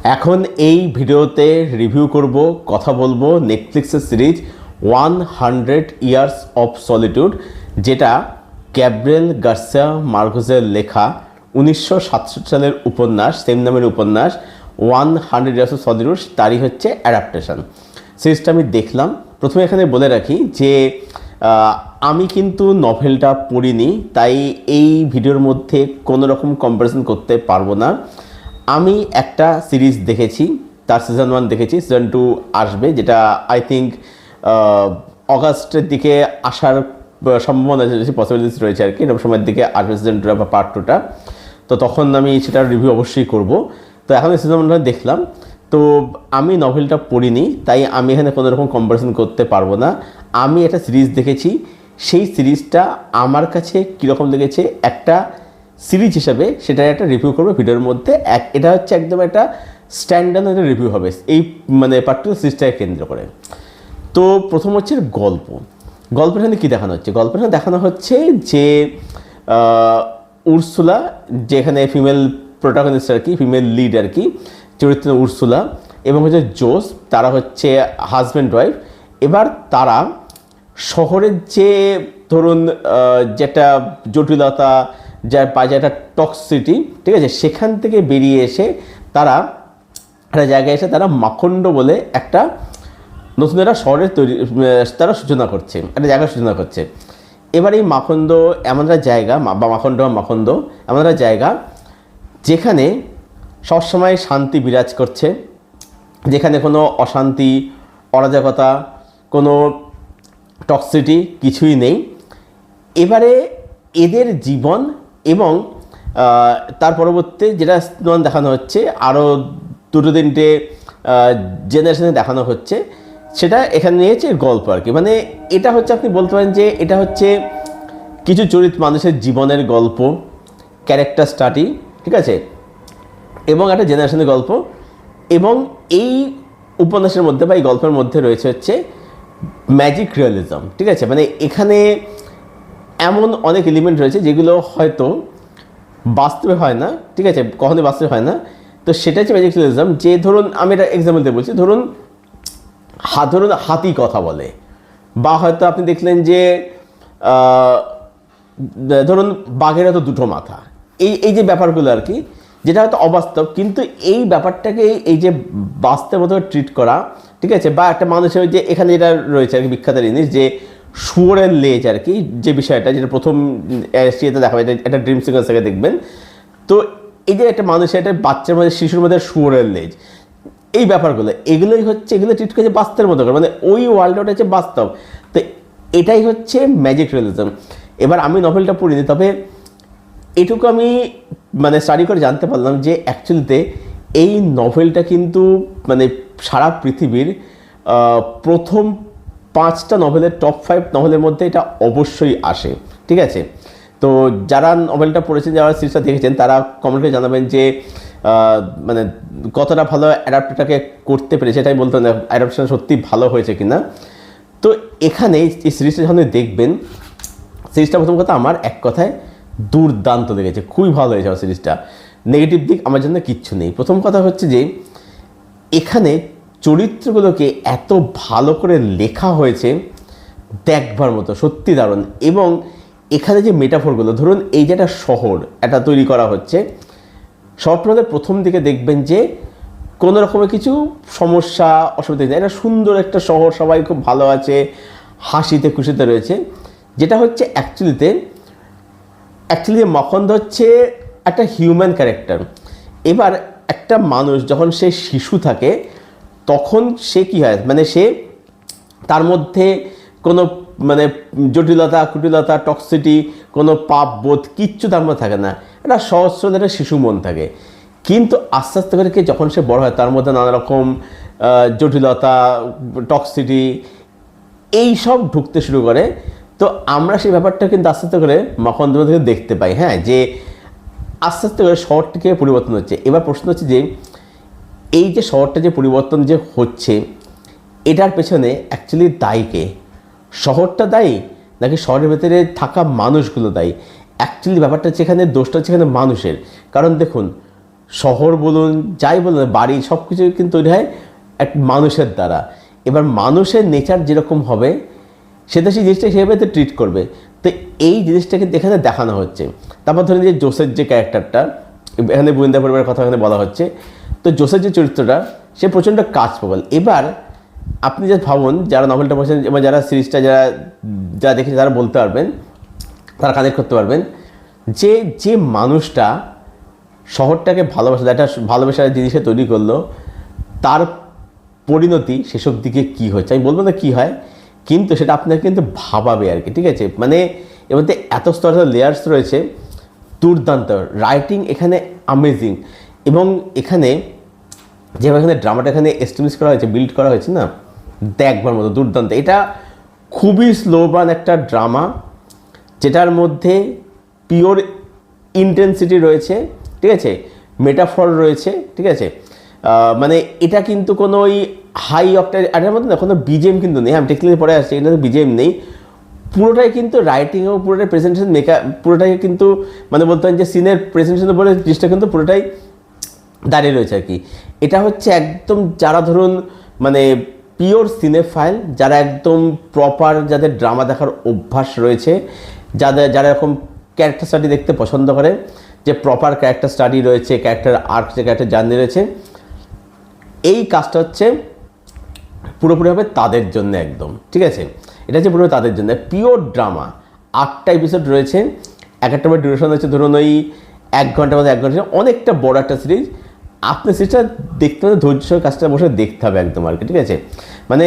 এখন এই ভিডিওতে রিভিউ করব, কথা বলবো নেটফ্লিক্সের সিরিজ 100 ইয়ার্স অফ সলিটিউড, যেটা গ্যাব্রিয়েল গার্সিয়া মার্কেজের লেখা 1967 সালের উপন্যাস, সেম নামের উপন্যাস 100 ইয়ার্স অফ সলিটিউড, তারই হচ্ছে অ্যাডাপ্টেশন। সিরিজটা আমি দেখলাম। প্রথমে এখানে বলে রাখি যে আমি কিন্তু নভেলটা পড়িনি, তাই এই ভিডিওর মধ্যে কোনো রকম কম্পারিজন করতে পারবো না। আমি একটা সিরিজ দেখেছি, তার সিজন 1 দেখেছি, সিজন 2 আসবে, যেটা আই থিঙ্ক অগাস্টের দিকে আসার সম্ভাবনা রয়েছে, পসিবিলিটিস রয়েছে আর কি, এরকম সময়ের দিকে আসবে সিজন 2 বা পার্ট 2টা। তো তখন আমি সেটার রিভিউ অবশ্যই করব। তো এখন সিজন 1 দেখলাম, তো আমি নভেলটা পড়িনি, তাই আমি এখানে কোনো রকম কম্পারিজন করতে পারবো না। আমি একটা সিরিজ দেখেছি, সেই সিরিজটা আমার কাছে কীরকম লেগেছে একটা সিরিজ হিসাবে সেটার একটা রিভিউ করবো ভিডিওর মধ্যে। এটা হচ্ছে একদম একটা স্ট্যান্ডার্ড একটা রিভিউ হবে এই পার্টিকুলার সিরিজটাকে কেন্দ্র করে। তো প্রথম হচ্ছে গল্পের এখানে কী দেখানো হচ্ছে? গল্পের এখানে দেখানো হচ্ছে যে উর্সুলা, যেখানে ফিমেল প্রোটাগনিস্ট আর কি, ফিমেল লিড আর কি, চরিত্র উর্সুলা এবং হচ্ছে জোস, তারা হচ্ছে হাজব্যান্ড ওয়াইফ। এবার তারা শহরের যে ধরুন যেটা জটিলতা, যার পায়ে একটা টক্সিটি, ঠিক আছে, সেখান থেকে বেরিয়ে এসে তারা একটা জায়গায় এসে তারা মাখন্ড বলে একটা নতুন একটা শহরের তৈরি তারা সূচনা করছে, একটা জায়গার সূচনা করছে। এবার এই মাখন্দ এমন একটা জায়গা, বা মাখন্ড এমন একটা জায়গা যেখানে সবসময় শান্তি বিরাজ করছে, যেখানে কোনো অশান্তি, অরাজকতা, কোনো টক্সিটি কিছুই নেই। এবারে এদের জীবন এবং তার পরবর্তী যেটা দেখানো হচ্ছে, আরও 2-3টে জেনারেশনে দেখানো হচ্ছে, সেটা এখানে নিয়েছে গল্প আর কি। মানে এটা হচ্ছে, আপনি বলতে পারেন যে এটা হচ্ছে কিছু মানুষের জীবনের গল্প, ক্যারেক্টার স্টাডি, ঠিক আছে, এবং একটা জেনারেশনের গল্প। এবং এই উপন্যাসের মধ্যে বা এই গল্পের মধ্যে রয়েছে হচ্ছে ম্যাজিক রিয়ালিজম, ঠিক আছে। মানে এখানে এমন অনেক এলিমেন্ট রয়েছে যেগুলো হয়তো বাস্তবে হয় না, ঠিক আছে, কখনোই বাস্তবে হয় না। তো সেটা হচ্ছে ম্যাজিক রিয়ালিজম। যে ধরুন আমি এটা এক্সাম্পল দিয়ে বলছি, ধরুন হাতি কথা বলে, বা হয়তো আপনি দেখলেন যে ধরুন বাঘের হয়তো 2টো মাথা, এই যে ব্যাপারগুলো আর কি, যেটা হয়তো অবাস্তব, কিন্তু এই ব্যাপারটাকে এই যে বাস্তবের মতো ট্রিট করা, ঠিক আছে। বা একটা মানুষের যে এখানে যেটা রয়েছে আর কি বিখ্যাত জিনিস, যে শুয়োরের লেজ আর কি, যে বিষয়টা যেটা প্রথম এতে দেখা যায়, একটা ড্রিম সিকোয়েন্স থেকে দেখবেন। তো এই যে একটা মানুষের, একটা বাচ্চার মধ্যে, শিশুর মধ্যে শুয়োরের লেজ, এই ব্যাপারগুলো, এগুলোই হচ্ছে, এগুলো ট্রিট করেছে বাস্তবের মতো করে, মানে ওই ওয়ার্ল্ডটা হচ্ছে বাস্তব। তো এটাই হচ্ছে ম্যাজিক রিয়ালিজম। এবার আমি নভেলটা পড়িনি, তবে এটুকু আমি স্টাডি করে জানতে পারলাম যে অ্যাকচুয়ালিতে এই নভেলটা কিন্তু সারা পৃথিবীর প্রথম 5টা নভেলের টপ 5 নভেলের মধ্যে এটা অবশ্যই আসে, ঠিক আছে। তো যারা নভেলটা পড়েছেন, যারা সিরিজটা দেখেছেন, তারা কমেন্টে জানাবেন যে কতটা ভালো অ্যাডাপ্টটাকে করতে পেরেছে, এটাই বলতে হবে, অ্যাডাপ্টেশন সত্যি ভালো হয়েছে কিনা। তো এখানে এই সিরিজটা যখন দেখবেন, সিরিজটা প্রথম কথা আমার এক কথায় দুর্দান্ত লেগেছে, খুবই ভালো হয়েছে আমার সিরিজটা। নেগেটিভ দিক আমার জন্য কিচ্ছু নেই। প্রথম কথা হচ্ছে যে এখানে চরিত্রগুলোকে এত ভালো করে লেখা হয়েছে, দেখবার মতো, সত্যি দারুণ। এবং এখানে যে মেটাফোরগুলো, ধরুন এই যে একটা শহর এটা তৈরি করা হচ্ছে, শহরটাতে প্রথম দিকে দেখবেন যে কোনো রকমের কিছু সমস্যা অসুবিধা নেই, এটা সুন্দর একটা শহর, সবাই খুব ভালো আছে, হাসিতে খুশিতে রয়েছে। যেটা হচ্ছে অ্যাকচুয়ালি মকরন্দ হচ্ছে একটা হিউম্যান ক্যারেক্টার। এবার একটা মানুষ যখন সে শিশু থাকে, তখন সে কী হয়, সে তার মধ্যে কোনো জটিলতা, কুটিলতা, টক্সিটি, কোনো পাপ বোধ কিচ্ছু তার মধ্যে থাকে না, একটা সহজ সরল একটা শিশু মন থাকে। কিন্তু আস্তে আস্তে করে যখন সে বড় হয়, তার মধ্যে নানা রকম জটিলতা, টক্সিটি, এই সব ঢুকতে শুরু করে। তো আমরা সেই ব্যাপারটা কিন্তু আস্তে আস্তে করে মকরন্দ থেকে দেখতে পাই, হ্যাঁ, যে আস্তে আস্তে করে শহরটিকে পরিবর্তন হচ্ছে। এবার প্রশ্ন হচ্ছে যে এই যে শহরটা যে পরিবর্তন যে হচ্ছে, এটার পেছনে অ্যাকচুয়ালি দায়ী কে? শহরটা দায়ী নাকি শহরের ভেতরে থাকা মানুষগুলো দায়ী? অ্যাকচুয়ালি ব্যাপারটা হচ্ছে, এখানে দোষটা হচ্ছে এখানে মানুষের। কারণ দেখুন, শহর বলুন যাই বলুন বাড়ি সব কিছু কিন্তু তৈরি হয় এক মানুষের দ্বারা। এবার মানুষের নেচার যেরকম হবে সেটা সেই জিনিসটা সেভাবে তো ট্রিট করবে। তো এই জিনিসটা কিন্তু এখানে দেখানো হচ্ছে। তারপর ধরেন যে জোসের যে ক্যারেক্টারটা, এখানে গোয়েন্দা পরিবারের কথা এখানে বলা হচ্ছে, তো জোসের যে চরিত্রটা সে প্রচণ্ড কাজ প্রবল। এবার আপনি যে ভাবুন, যারা নভেলটা পড়ছেন এবং যারা সিরিজটা যারা দেখেছে তারা বলতে পারবেন, তারা কানেক্ট করতে পারবেন যে যে মানুষটা শহরটাকে ভালোবাসা, একটা ভালোবাসার জিনিসে তৈরি করলো, তার পরিণতি সেসব দিকে কী হচ্ছে আমি বলবো না কী হয়, কিন্তু সেটা আপনাকে কিন্তু ভাবাবে আর কি, ঠিক আছে। মানে এর মধ্যে এত স্তরের লেয়ার্স রয়েছে, দুর্দান্ত রাইটিং এখানে অ্যামেজিং। এবং এখানে যেভাবে এখানে ড্রামাটা এখানে এস্টাবলিশ করা হয়েছে, বিল্ড করা হয়েছে না, দেখবার মতো দুর্দান্ত। এটা খুবই স্লোবান একটা ড্রামা, যেটার মধ্যে পিওর ইন্টেন্সিটি রয়েছে, ঠিক আছে, মেটাফর রয়েছে, ঠিক আছে। মানে এটা কিন্তু কোনো ওই হাই অক্টাইভ এটার মধ্যে না কোনো বিজিএম কিন্তু নেই। আমি টেকনিক্যালি পরে আসছি, এটা বিজিএম নেই, পুরোটাই কিন্তু রাইটিং এবং পুরোটাই প্রেজেন্টেশন পুরোটাই কিন্তু মানে বলতে হয় যে সিনের প্রেজেন্টেশনের উপরে জিনিসটা কিন্তু পুরোটাই দাঁড়িয়ে রয়েছে আর কি। এটা হচ্ছে একদম যারা ধরুন মানে পিওর সিনেফাইল, যারা একদম প্রপার, যাদের ড্রামা দেখার অভ্যাস রয়েছে, যারা এরকম ক্যারেক্টার স্টাডি দেখতে পছন্দ করে, যে প্রপার ক্যারেক্টার স্টাডি রয়েছে, ক্যারেক্টার আর্ক, যে ক্যারেক্টার জার্নি রয়েছে, এই কাজটা হচ্ছে পুরোপুরিভাবে তাদের জন্য একদম, ঠিক আছে। এটা হচ্ছে পুরো তাদের জন্য পিওর ড্রামা। 8টা এপিসোড রয়েছে, এক একটা ডিউরেশন হচ্ছে ধরুন ওই 1 ঘন্টার মধ্যে 1 ঘন্টা, অনেকটা বড় একটা সিরিজ। আপনি সিরিজটা দেখতে হলে ধৈর্য সহ কাজটা বসে দেখতে হবে একদম আর কি, ঠিক আছে। মানে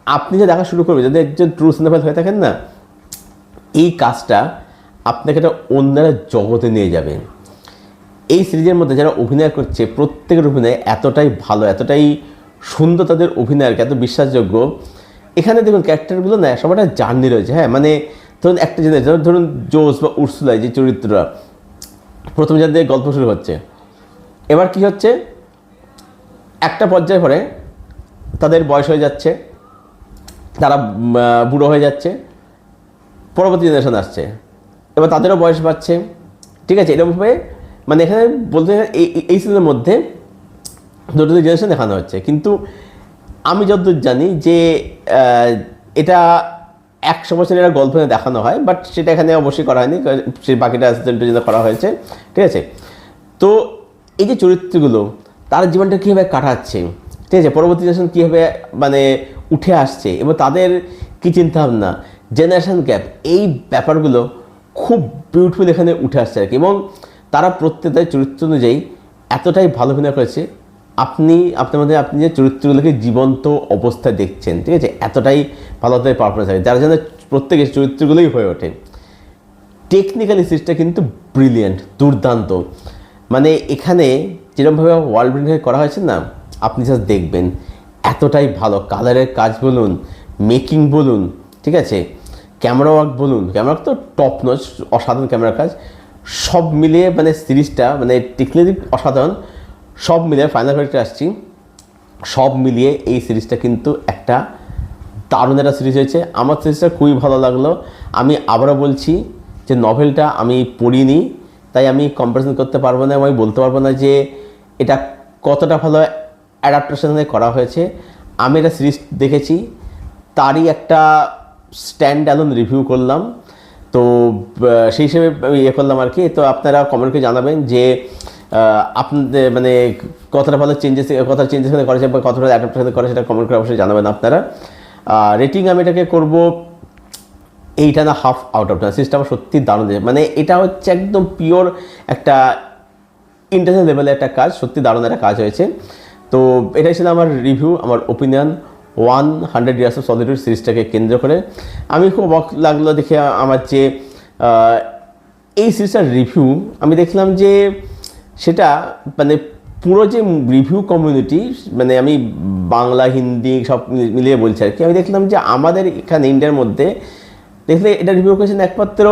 আপনি যে দেখা শুরু করবেন, যদি একজন ট্রু সিনেফাইল হয়ে থাকেন না, এই কাজটা আপনাকে একটা অন্যরা জগতে নিয়ে যাবে। এই সিরিজের মধ্যে যারা অভিনয় করছে প্রত্যেকের অভিনয় এতটাই ভালো, এতটাই সুন্দর, তাদের অভিনয় আর কি এত বিশ্বাসযোগ্য। এখানে দেখুন ক্যারেক্টারগুলো না সবাইটা জার্নি রয়েছে, হ্যাঁ। মানে ধরুন একটা জিনিস, ধরুন জোস বা উর্সুলা যে চরিত্ররা প্রথম যাদের গল্প শুরু হচ্ছে, এবার কি হচ্ছে, একটা পর্যায়ে পরে তাদের বয়স হয়ে যাচ্ছে, তারা বুড়ো হয়ে যাচ্ছে, পরবর্তী জেনারেশন আসছে, এবার তাদেরও বয়স বাড়ছে, ঠিক আছে। এরকমভাবে মানে এখানে বলতে এই সিজনের মধ্যে দুটো জেনারেশন দেখানো হচ্ছে। কিন্তু আমি যতদূর জানি যে এটা 100 বছরের একটা গল্প দেখানো হয়, বাট সেটা এখানে অবশ্যই করা হয়নি, সেই বাকিটা অ্যাসিস্ট্যান্টের জন্য করা হয়েছে, ঠিক আছে। তো এই যে চরিত্রগুলো তার জীবনটা কীভাবে কাটাচ্ছে, ঠিক আছে, পরবর্তী জেনারেশন কীভাবে মানে উঠে আসছে এবং তাদের কী চিন্তাভাবনা, জেনারেশন গ্যাপ, এই ব্যাপারগুলো খুব বিউটিফুল এখানে উঠে আসছে আর কি। এবং তারা প্রত্যেকটা চরিত্র অনুযায়ী এতটাই ভালো অভিনয় করেছে, আপনার মধ্যে আপনি যে চরিত্রগুলোকে জীবন্ত অবস্থায় দেখছেন, ঠিক আছে, এতটাই ভালো পারফরমেন্স থাকে, যার জন্য প্রত্যেকের চরিত্রগুলোই হয়ে ওঠে। টেকনিক্যালি সিরিজটা কিন্তু ব্রিলিয়েন্ট, দুর্দান্ত। মানে এখানে যেরকমভাবে ওয়ার্ল্ড বিল্ডিং করা হয়েছে না, আপনি জাস্ট দেখবেন এতটাই ভালো। কালারের কাজ বলুন, মেকিং বলুন, ঠিক আছে, ক্যামেরা ওয়ার্ক বলুন, ক্যামেরা তো টপ নচ, অসাধারণ ক্যামেরা কাজ, সব মিলিয়ে মানে সিরিজটা মানে টেকনিক্যালি অসাধারণ। সব মিলিয়ে ফাইনাল ফ্যাক্টরে আসছি, সব মিলিয়ে এই সিরিজটা কিন্তু একটা দারুণ একটা সিরিজ হয়েছে। আমার সিরিজটা খুবই ভালো লাগলো। আমি আবারও বলছি যে নভেলটা আমি পড়িনি, তাই আমি কম্পারিজন করতে পারবো না, আমি বলতে পারবো না যে এটা কতটা ভালো অ্যাডাপ্টেশনে করা হয়েছে। আমি এটা সিরিজ দেখেছি, তারই একটা স্ট্যান্ড অ্যালোন রিভিউ করলাম, তো সেই হিসেবে করলাম আর কি। তো আপনারা কমেন্ট করে জানাবেন যে আপনাদের মানে কতটা ভালো চেঞ্জেস এখানে করেছে বা কতটা অ্যাডাপ্টেশন করে, সেটা কমেন্ট করে অবশ্যই জানাবেন আপনারা। রেটিং আমি এটাকে করবো 8.5 আউট অফ 10। সিরিজটা আমার সত্যি দারুণ দিয়েছে, মানে এটা হচ্ছে একদম পিওর একটা ইন্টারন্যাশনাল লেভেলের একটা কাজ, সত্যি দারুণ একটা কাজ হয়েছে। তো এটাই ছিল আমার রিভিউ, আমার ওপিনিয়ন 100 ইয়ার্স অফ সলিটিউড সিরিজটাকে কেন্দ্র করে। আমি খুব অবাক লাগলো দেখে আমার যে এই সিরিজটার রিভিউ আমি দেখলাম যে সেটা মানে পুরো যে রিভিউ কমিউনিটি, মানে আমি বাংলা হিন্দি সব মিলিয়ে বলছি আর কি, আমি দেখলাম যে আমাদের এখানে ইন্ডিয়ার মধ্যে দেখলে এটা রিভিউ করেছেন একমাত্র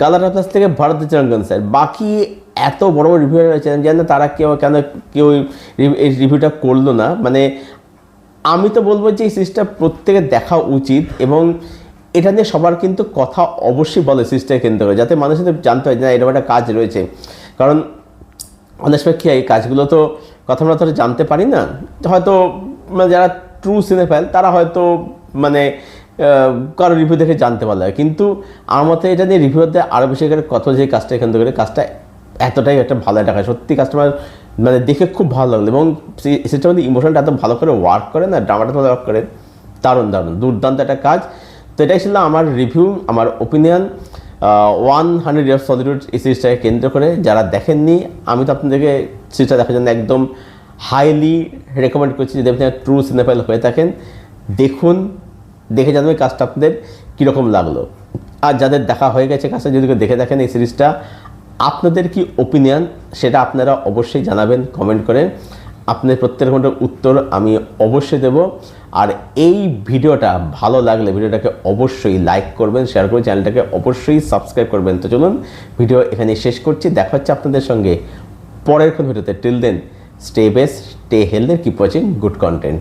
গালাটা প্লাস থেকে ভারত চিরঞ্জন স্যার। বাকি এত বড় বড় রিভিউ রয়েছে, আমি জানি না তারা কেউ এই রিভিউটা করলো না। মানে আমি তো বলবো যে এই সিরিজটা প্রত্যেকের দেখা উচিত, এবং এটা নিয়ে সবার কিন্তু কথা অবশ্যই বলে সিরিজটাকে কেন্দ্র করে, যাতে মানুষের জানতে হয় যে না এরকম একটা কাজ রয়েছে। কারণ অনেক সময় কী হয়, এই কাজগুলো তো কথা আমরা তো জানতে পারি না, হয়তো মানে যারা ট্রু সিনেফাইল তারা হয়তো মানে কারো রিভিউ দেখে জানতে পারলে, কিন্তু আমার মতে এটা নিয়ে রিভিউতে আরও বেশি করে কত যে কাজটা এখান থেকে কাজটা এতটাই একটা ভালো একটা কাজ, সত্যি কাস্টমার মানে দেখে খুব ভালো লাগলো, এবং সেটার মধ্যে ইমোশনটা এত ভালো করে ওয়ার্ক করে না, ড্রামাটা ভালো ওয়ার্ক করে, দারুণ দুর্দান্ত একটা কাজ। তো এটাই ছিল আমার রিভিউ, আমার ওপিনিয়ন 100 Years of Solitude এই সিরিজটাকে কেন্দ্র করে। যারা দেখেননি, আমি তো আপনাদেরকে সিরিজটা দেখার জন্য একদম হাইলি রেকমেন্ড করছি, যদি আপনি ট্রু সিনেফাইল হয়ে থাকেন দেখুন, দেখে জানবেন কাজটা আপনাদের কীরকম লাগলো। আর যাদের দেখা হয়ে গেছে কাজটা, যদি দেখে দেখেন এই সিরিজটা, আপনাদের কি ওপিনিয়ন সেটা আপনারা অবশ্যই জানাবেন কমেন্ট করে। আপনাদের প্রত্যেক ঘন্টার উত্তর আমি অবশ্যই দেব। আর এই ভিডিওটা ভালো লাগলে ভিডিওটাকে অবশ্যই লাইক করবেন, শেয়ার করবেন, চ্যানেলটাকে অবশ্যই সাবস্ক্রাইব করবেন। তো চলুন ভিডিও এখানে শেষ করছি, দেখা হচ্ছে আপনাদের সঙ্গে পরের কোন ভিডিওতে। Till then stay best, stay healthy, keep watching good content.